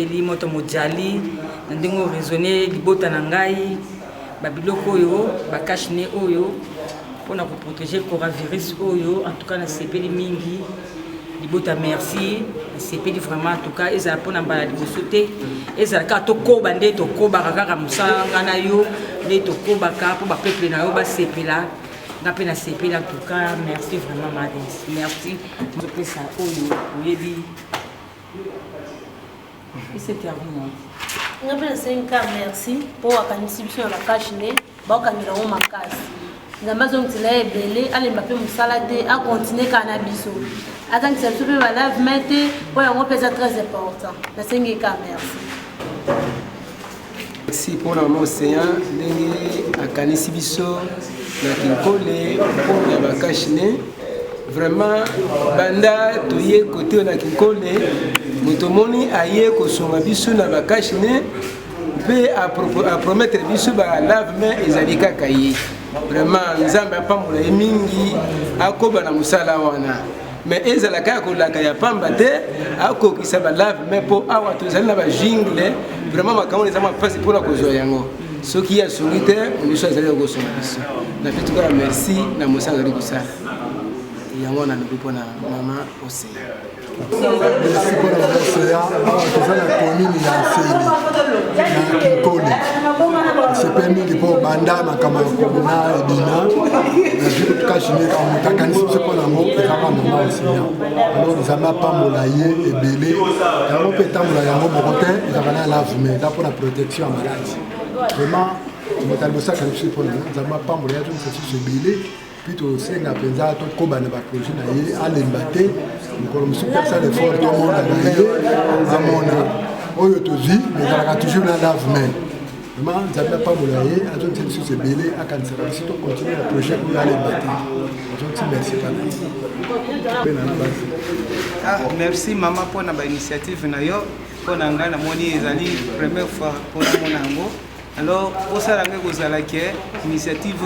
nasepeli moto mojali na ndenge raisonner libota na ngai babiloko oyo bakashine oyo mpona koprotéger coronavirus oyo en tout cas nasepeli mingi libota merci nasepeli vraiment en tout cas ezala mpona mbala liboso te ezala kaka tokoba nde tokobaka kaka mosala nga na yo nde tokobaka mpo bapeuple na yo basepela nga mpe nasepeli en tout cas merci vraiment Maris merci opesa oyo oyebi c'est terminé. On a 5 cas, merci pour la contribution à la cache-nez. Bon, quand il a eu ma casse. La maison qui est belle, elle m'a fait une salade à continuer cannabis. Attends que ça se fait la lave, mettez, pour un peu très important. La 5 cas, merci. Merci pour l'océan, la canissibiso, la kinkole, pour la cache-nez. Vraiment, banda, tu y es côté de la kinkole. Mutomoni aye kosonga biso na bakashine pe a promettre biso ba lave-main ezali kaka ye vraiment nzambe apambola ye mingi akoba na musala wana mais ezala kaka kolaka ya pamba te akokisa ba lave-main po awa tozali na ba jingle vraiment makambo eza mapasi mpona kozwa yango soki ya songi te miso azali kosonga biso na pe tuka merci na mosala azali kosala yango na lobi mpona mama Océan. Merci pour l'océan. C'est la commune ya Kinkole. C'est permis pour banda na kama komuna edina. Na jibu tukashine kama takanisi pour la mot et kama mama Océan. Alors nous avons pas molaye ebele. Yango pe tamula yango bokote ezakana lave-main là pour la protection maladie. Vraiment on t'a bossa kanisi pour nous avons pas molaye tout c'est ebele. Puis aussi na penza to ko bana ba projet na ye alembate ko mo super ça l'effort tout le monde na ye amona oyo to zi mais ça toujours na lave-main vraiment ça n'a pas moulaye a donc c'est ce belé à cancer si to continuer le projet pour alembate donc merci pas merci maman pour na ba initiative na yo pour na ngana moni ezali première fois pour na monango alors pour ça la initiative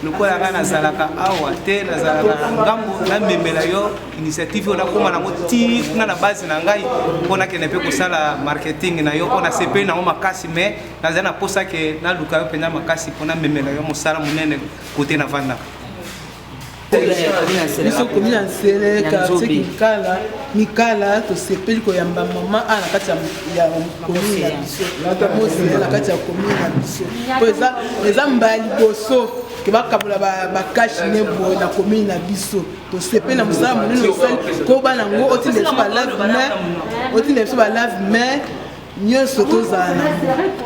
le quoi la gana zalaka awa te na zalaka ngambo na memela yo initiative on a koma na moti na na base na ngai pona ke ne pe ko sala marketing na yo on a CP na makasi mais na zana posa ke na luka yo pena makasi pona memela yo mosala munene côté na vanda biso komina nsele quartier Kinkala mikala tosepeli koyamba mama ana kati ya komini ya biso mosele na kati ya komini ya biso po eza mbala liboso ke bakabola bakashine boye na komini na biso tosepeli na mosala monene osali ko bana ngo otinda biso ba lave-main nyonso tozala na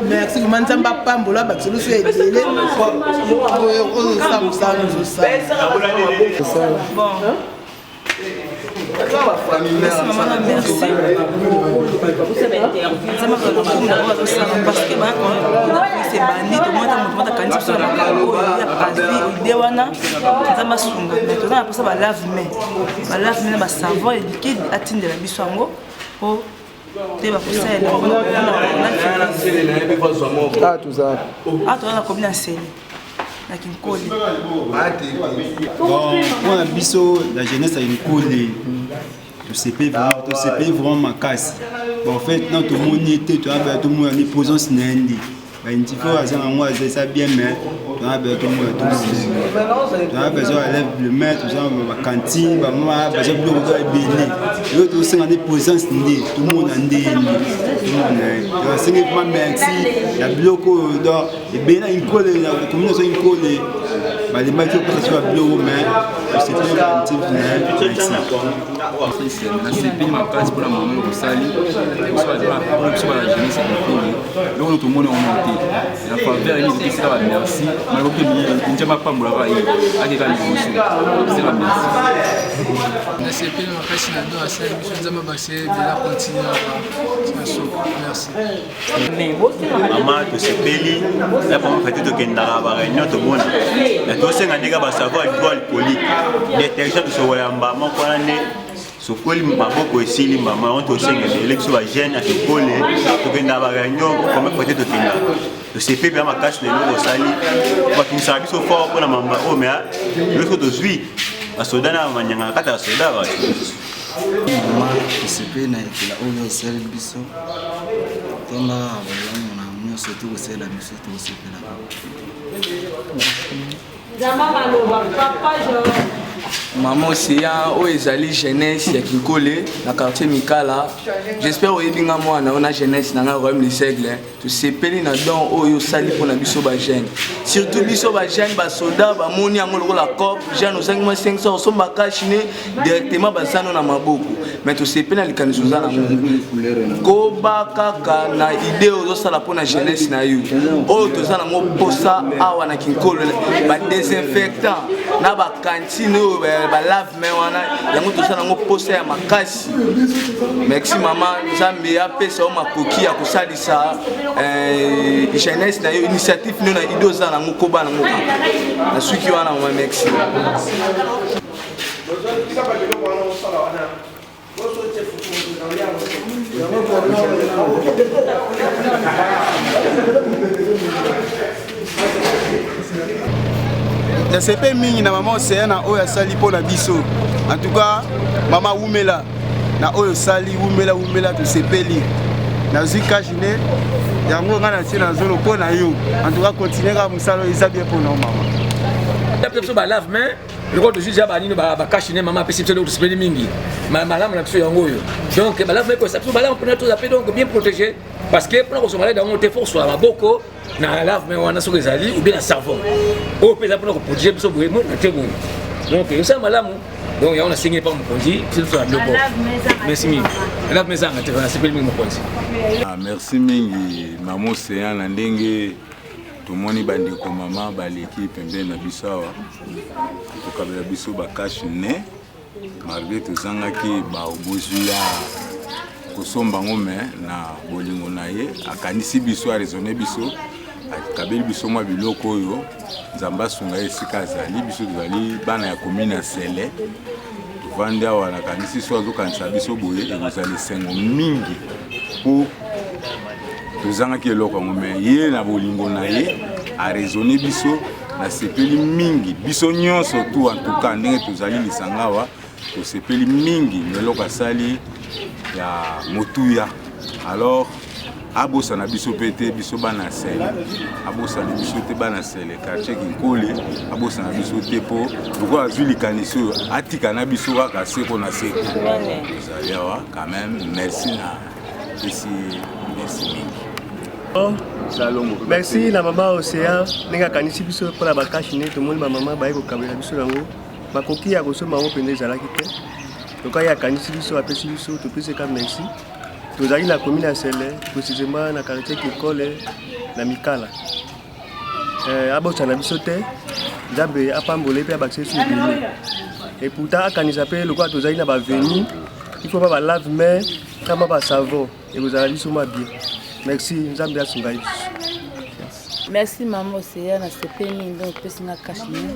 merci vraiment nzambe apambola bato nyonso ebele oyo mosala ozosala merci. Parce que c'est bandit, tout le monde a quand même sur la idée wana ça m'a sunga maintenant après ça va lave-main va savoir et liquide atteindre la bisango pour te va pousser ah tout ça ah toi la commune enseigne na Kinkole bon la biso la jeunesse a une colle to CP vraiment ma casse bon en fait non tout le monde était tout le monde en présence n'indi il faut à moi ça bien mais tu as besoin de le mettre dans la cantine maman besoin de le béni yo to senga ni présence ndi tout le monde andi tout le monde c'est vraiment merci la bloco dans et bien une colle la communauté une colle bah les mecs qui sont à bloco mais c'est très gentil merci na CP ma place pour la maman au sali soit la jeunesse et puis tout le monde on la faveur est ça va merci malgré que nous pas pour la va avec la émotion c'est la merci na CP ma place na do asa nous sommes basé de la continuer merci maman to CP la pour fête to kenda ba réunion to bona na to senga ndeka ba savoir alcoolique détection to so yamba moko ane sokoli maboko esili mama on to senga l'élection ba jeune à Kinkole to kenda ba réunion comme peut être to kenda to CP bien ma cache de nous sali ba kinsa biso fort pour la mama o mais le faut de zui a soda na manyanga kata soda ba mama CP na ekela oyo sali biso tonga balamu na nyonso tokosala biso tokosepelaka. Maman Océan oyo ezali jeunesse ya Kinkole na quartier Mikala. J'espère oyebinga mwana ona jeunesse na nga Royaume du Seigle tosepeli na don oyo sali mpona biso ba jeune. Surtout biso ba jeune ba soldat ba moni yango lokola cop jeune osangi mwa 500 osomba cash ne directement basano na maboko. Mais tosepeli na likanisi oza na mungu. Koba kaka na idée ozosala mpona jeunesse na yo. Oyo toza nango posa awa na Kinkole ba désinfectant na ba cantine oyo ba lave main wana yango toza nango posa ya makasi. Merci maman Nzambe apesa o makoki ya kosalisa jeunesse na yo initiative no na idée oza nango koba nango na suki wana maman merci. Je sais pas mingi na maman Océan na oyo asali mpona biso. En tout cas, maman Wumela na oyo sali Wumela tosepeli. Nazwi kajine yango nga na tie na zolo mpona yo. En tout cas, continuer ka mosala eza bien mpona maman. Biso ba lave main le de juge ba nini ba kashine maman pesi biso tosepeli mingi. Malamu na biso yango yo. Donc ba lave main ko sa biso ba lave mpona tous appels donc bien protégé parce que pour ko somala dans te force sur la boko na lave main wana so ezali ou bien na savon. O pesa pour ko protéger biso boye mo na te bon. Donc ça malamu donc on a signé par mon conduit c'est sur la boko. Merci mingi. Lave main ça ngate na sepeli mingi mon conduit. Ah merci mingi maman Océan na ndenge tomoni bandeko mama baleki pembeni na biso awa tokabela biso bakashi ne malgré tozangaki baobozu ya kosomba ngo me na bolingo na ye akanisi biso araisonne biso akabeli biso mwa biloko oyo Nzambe asunga ye esika azali biso tozali bana ya komine ya Sele tovandi awa nakanisi so azokanisa biso boye ekozala esengo mingi mpo tozangaki eloko yango me ye na bolingo na ye araisonne biso nasepeli mingi biso nyonso tu en tout cas ndenge tozali lisanga awa tosepeli mingi eloko asali ya motuya alors abosana biso pe te biso bana Sele abosana biso te bana Sele quartier Kinkole abosana biso te po lokola azwi likanisi oyo atika na biso kaka seko na seko tozali awa quand même merci na esi merci mingi. Merci na maman Océan ndenge kanisi biso mpona bakashine tomoni bamama baye kokabela biso yango bakoki ya kosomba yango mpenza ezalaki te toka ye akanisi biso apesi biso topeseka merci tozali na commune ya Sele précisément na quartier Kinkole na Mikala abosana biso te Nzambe apambole mpe abakisesi ebele et pourtant akanisa mpe lokola tozali na baveni il faut pas balave main kama basavon ekozala biso mwa bien. Merci, Nzambe asunga biso. Merci maman Océan na sepeli mingi donc pesi na kashine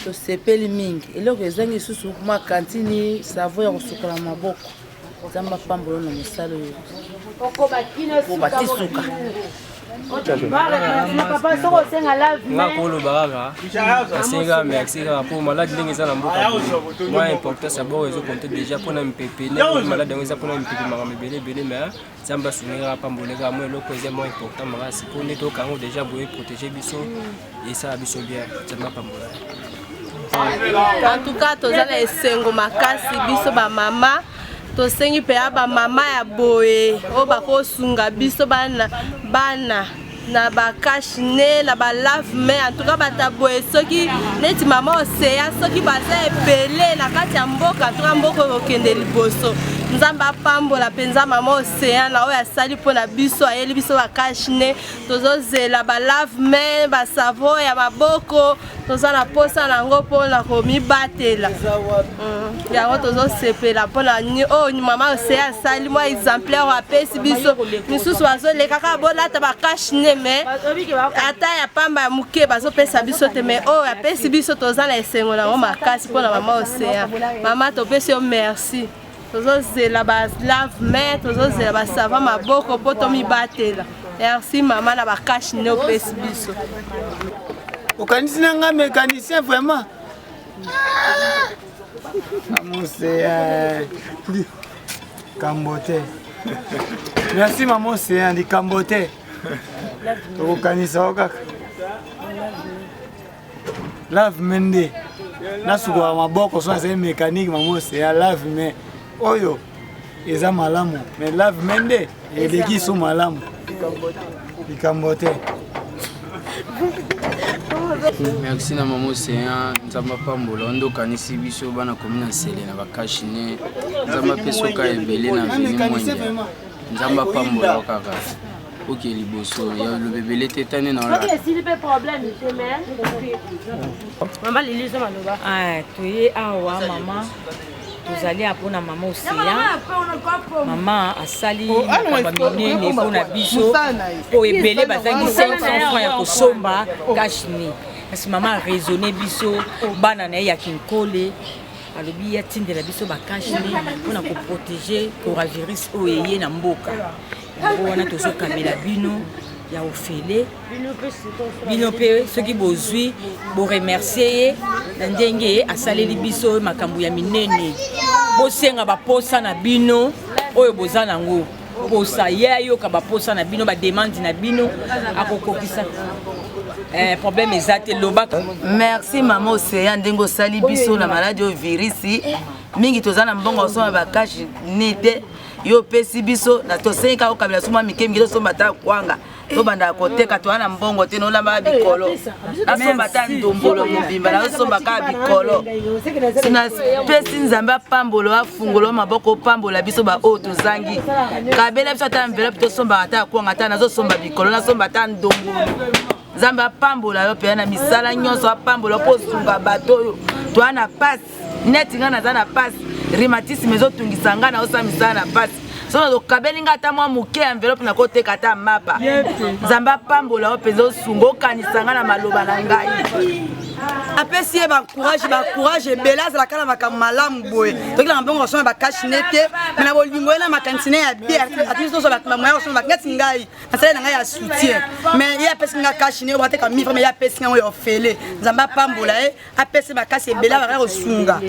to sepeli mingi eloko ezangi susu kuma kantini savo ya kosukola maboko Nzambe apambolo na mosala oyo ko batisuka ngakoloba kaka asenga merci kaka mpo maladi ndenge eza na mboka mwa importance abord ezokonte déjà mpona mipepe maladi yango eza mpona mipepe makambo ebele mais Nzambe asungi kaka pambole kaka mwa eloko eza mwa important makasi mpo nde toyoka yango déjà boye protéger biso esala biso bien Nzambe apambola. En tout cas toza na esengo makasi biso bamama tosengi mpe ya bamama ya boye oyo bakosunga biso bana na bakashine na balave main en tout cas bata boye soki neti mama Océan soki baza ebele na kati ya mboka en tout cas mboka okokende liboso Nzambe apambola mpenza mama Océan na oyo asali mpona biso ayeli biso bakashine tozozela balave main basavo ya maboko toza na posa nango mpona komibatela yango tozosepela mpona oyo mama Océan asali mwa exemplaire apesi biso misusu bazoleka kaka bolata bakashine me ata ya pamba ya moke bazopesa biso te me oyo apesi biso toza na esengo nango makasi mpona mama Océan. Mama topesi yo merci tozozela balave main tozozela basava maboko mpo tomibatela. Merci mama na bakashine opesi biso. Okanisi nanga mécanicien vraiment. Maman Océan. Kambote. Merci maman Océan di Cambote. Tokokanisa kaka. Lave mende. Nasuka maboko so c'est mécanique maman Océan lave mais oyo eza malamu mais lave mende eleki so malamu. Di Cambote. Merci na maman Océan, nzamba pambola ndo kanisi biso bana komina sele na bakashine. Nzamba pesoka ebele na vini mwenge. Nzamba pambola kaka. Ok liboso ya le bébé tétane na la. OK, s'il pas problème, monsieur maire. Maman Lili ça maloba. Ah, toye awa maman. Tozali apona maman Océan. Maman asali makambo pona biso. Po ebele bazangi 500 francs ya kosomba kashine. Kasi maman a raisonné biso bana na ya kinkole. Alobi ya tindela biso ba kashine pona ko protéger coronavirus oyeye na mboka. Wana tozo kamela bino ya ofele bino pe soki bozwi bo remercier na ndenge asaleli biso makambo ya minene bosenga baposa na bino oyo boza nango posa yayo ka baposa na bino ba demande na bino akokokisa problème ezate lobaka. Merci maman Océan ndengo sali biso na maladie au virus mingi tozana mbongo so ba cash nete yo pesi biso na tosenga okabila suma mikemi to somba ta kwanga to banda koteka to ana mbongo te no lamba bikolo na somba ta ndombolo mbimba na somba ka bikolo sina pesi nzamba pambolo afungolo maboko pambola biso ba o to zangi kabela biso ta envelope to somba ta kwanga ta na zo somba bikolo na somba ta ndombolo nzamba pambola yo pe na misala nyonso pambola po sunga bato yo to ana passe neti ngana za na passe rhumatisme ezotungisa nga na osamisana na pasi sono tokabelinga ata mwa moke envelope na koteka ata mapa nzamba pambola o mpenza osunga okanisa nga na maloba na ngai apesi ye bacourage ebele azalaka na makambo malamu boye tokilaka mbongo osoma bakashine te me na bolingo ye na makanisi ne ya bie atisi toso bamoya kosoma ngati ngai nasali na ngai ya soutien mais ye apesi nga kashine oyo bateka mifra me ye apesi nga oyo ofele nzamba apambola ye apesi bakasi ebele abakaka kosunga.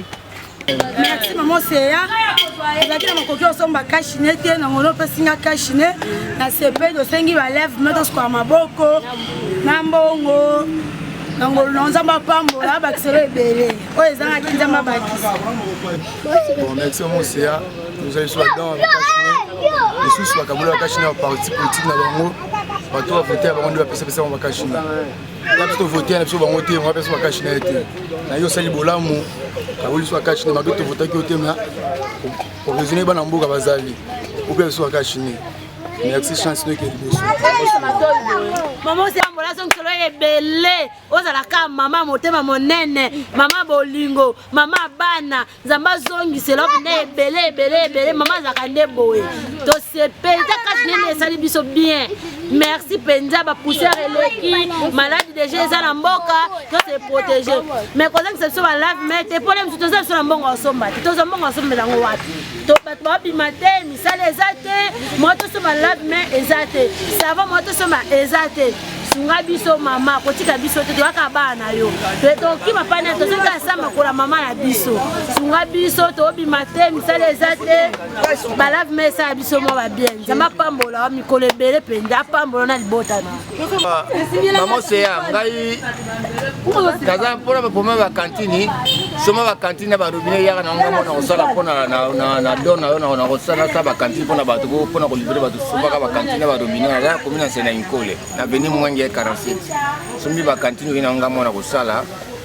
Merci maman Océan. Ezaki na makoki osomba kashine te na ngono pesinga kashine na sepe do sengi ba lève meto kwa maboko na mbongo na ngolo nzamba pambola ba kiselo ebele oyo ezanga kinzamba bakisa. Bon, merci maman Océan. Nous allons sur la dent kashine. Les sous bakabula kashine au parti politique na bango. Bato va voter avant de passer ça on va kashine. La plutôt voter na biso bango te on va passer kashine te. Na yo sali bolamu kabuli soit kashine mabeto voter ki otema pour raisonner bana mboka bazali ou bien soit kashine. Merci chance de liboso. Maman Océan mbola so solo ebele ozala ka mama motema monene mama bolingo mama bana nzamba zongi selo ne ebele mama zakande boye to sepe ta kashine ne sali biso bien. Merci penza ba pousser eleki malade déjà eza na mboka to se protéger mais quand ça se va lave mais te problème tout ça sur la mbongo somba to zo mbongo somba nango wapi to bat ba bimate misale ezate moi to so lave mais ezate ça va moi to so ezate sunga biso mama kotika biso te toka bana yo to ki mapana to senga sama kola mama na biso sunga biso to bimate misale ezate ba lave mais ça biso mo ba bien zama pambola mikolo ebele penda pambola na libota maman Océan ngai kaza mpona bapoma bakantini soma bakantini na barobine yaka na ngo mona kosala mpona na dona yo na kosala sa bakantini mpona bato mpona kolibere bato sombaka bakantini na barobine naza komi na sena inkole na veni mwangi ya 47 sombi bakantini oyi na nga mona kosala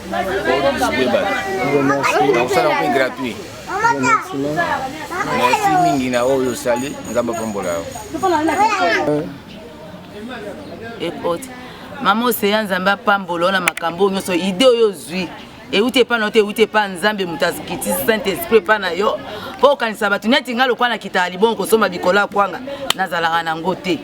odispe bato na kosala mpe gratuit. Merci mingi na oyo osali nzamba pambola yo. Écoute, maman Océan nzamba pambola na makambo nyonso ide oyo zwi eute pa note eute pa nzambe mutasikiti Saint Esprit pa na yo po kanisa batu neti ngalo kwa na kitali bon kosoma bikola kwanga nazalaka na ngote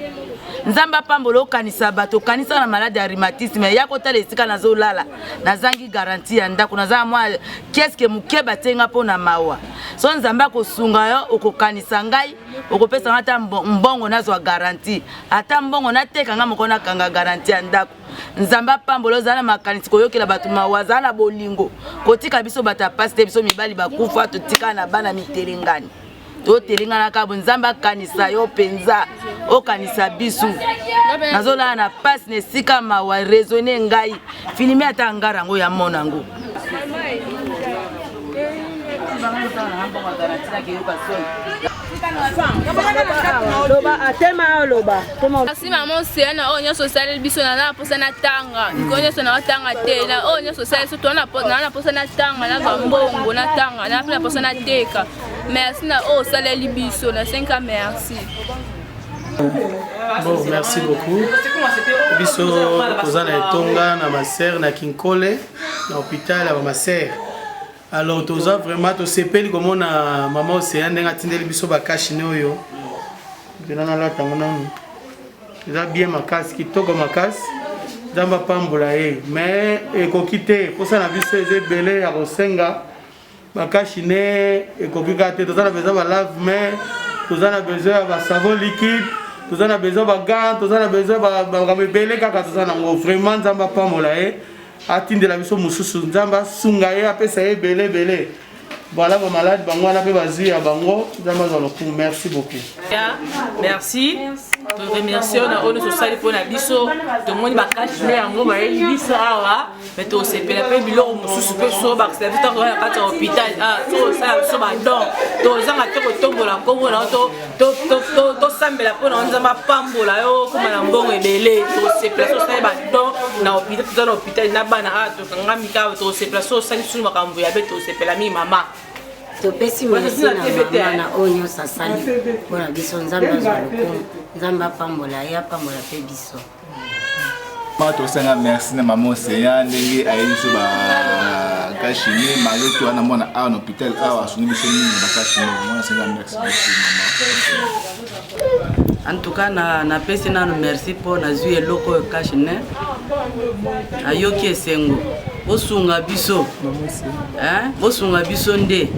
nzamba pambola kanisa bato kanisa na malade ya rhumatisme ya kota lesika nazolala nazangi garantie ya ndako naza mwa keske mukeba tenga pona mawa so nzamba kosunga yo okokanisa ngai okopesa ngata mbongo nazwa garantie ata mbongo nateka nga mokona kanga garantie ya ndako nzamba pambola zana makanisi koyokela bato mawa zana bolingo kotika biso bata paste biso mibali bakufa totika na bana mitelengani totelinga kabo nzambe akanisa yo penza okanisa bisu nazola na passe ne sika mawa raisonner ngai filmer ata ngara ngo ya monango Merci maman c'est na onyo social biso na posa na tanga ngonyo so na tanga te na onyo social so to na posa na tanga na bambongo na tanga na posa na teka merci na o saleli biso na 5 ans merci. Bon, merci beaucoup. Biso kozana etonga na ma sœur na Kinkole na hôpital ya ma sœur. Alors toza vraiment to sepeli comme na maman Océane ndenga tindeli biso ba kashine oyo. Bilana la tangona. Eza bien makasi kitoko makasi. Zamba pambola e mais ekokite posa na biso ezebele ya kosenga ba kashine ekokika te toza na besoin ba lave main, toza na besoin ba savon liquide. Tous on a besoin de gants, tous on a besoin de belé kaka tous on a vraiment nzamba pambola e atinde la biso mususu nzamba sunga e apesa e belé voilà vos malades bango na pe bazui ya bango nzamba za loku merci beaucoup. Merci. To remercier na ono sociale pour na biso to moni ba kashine yango ba biso awa mais to sepela pe bilo mususu pe so ba c'est tout dans la hôpital so ça so ba don to zanga te ko tombola ko na to sambela po na nzamba pambola yo kuma na mbongo ebele to sepela so ça ba don na hôpital to na hôpital na bana to kanga mika to sepela so ça sunu makambo ya be to sepela mi mama topesi merci na onyo sasali mpona biso nzambe azwa lokumu nzambe apambola ye apambola mpe biso tosenga merci na mama Océane ndenge ayebi biso bakashine malgré to wana mwana awa na hôpital awa asuni biso mingi na bakashine mwana senga merci en tout cas na pesi nano merci mpo nazwi eloko oyo kashine ayoki esengo bosunga biso bosunga biso nde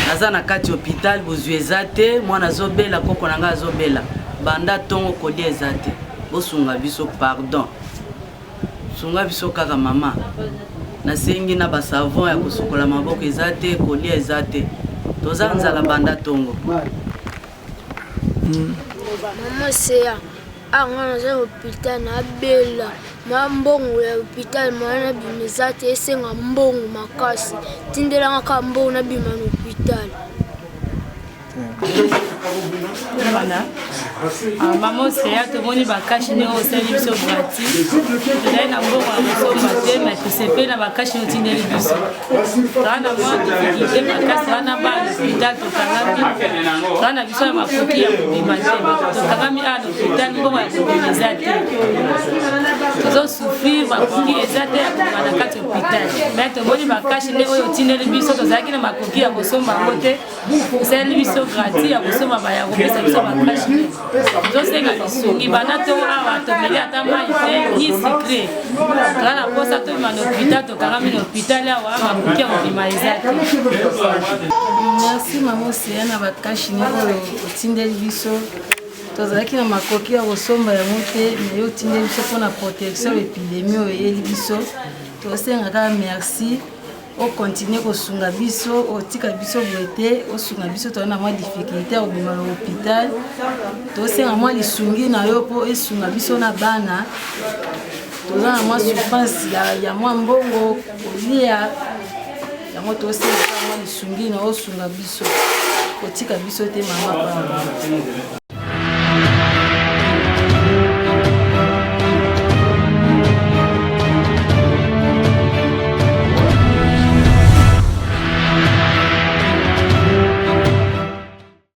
naza na kati hôpital bozwi eza te mwana azobela koko na ngai azobela banda ntongo kolia eza te bosunga biso pardon sunga biso kaka mama nasengi na basavon ya kosukola maboko eza te kolia eza te toza nzala banda ntongo mama seya anga naza hôpital na bela ma mbongo ya hôpital mwana bima eza te esenga mbongo makasi tindelanga ka mbongo na bima na hôpital. Maman Océane to moni ba kashine o seli biso gratuit tozali na mbongo ya kosomba te mais tosepe na bakashine otindeli biso toza na mwa difficulté makasi wana bana hôpital tokangami toza na biso ya makoki ya kobima te tokangami awa na hôpital mbongo ya kobima eza te tozosouffrir makoki eza te ya kobima na kati hôpital mais tomoni bakashine oyo otindeli biso tozalaki na makoki ya kosomba yango te osali biso gratuit ya kosomba baya kopesa biso bakashine tosenga lisungi bana to awa tomeli ata mai te ni secret toza na posa tobima na hôpital tokangami na hôpital awa makoki ya kobima eza te. Merci mama Océane na bakashine oyo otindeli biso tozalaki na makoki ya kosomba yango te mais yo otindeli biso mpona protection ya épidémie oyo eyeli biso tosenga kaka merci okontinue kosunga biso otika biso boye te osunga biso toza na mwa difficulté ya kobima na hôpital tosenga mwa lisungi na yo mpo esunga biso na bana toza na mwa souffrance ya mwa mbongo kolia yango tosenga mwa lisungi na osunga biso otika biso te mama.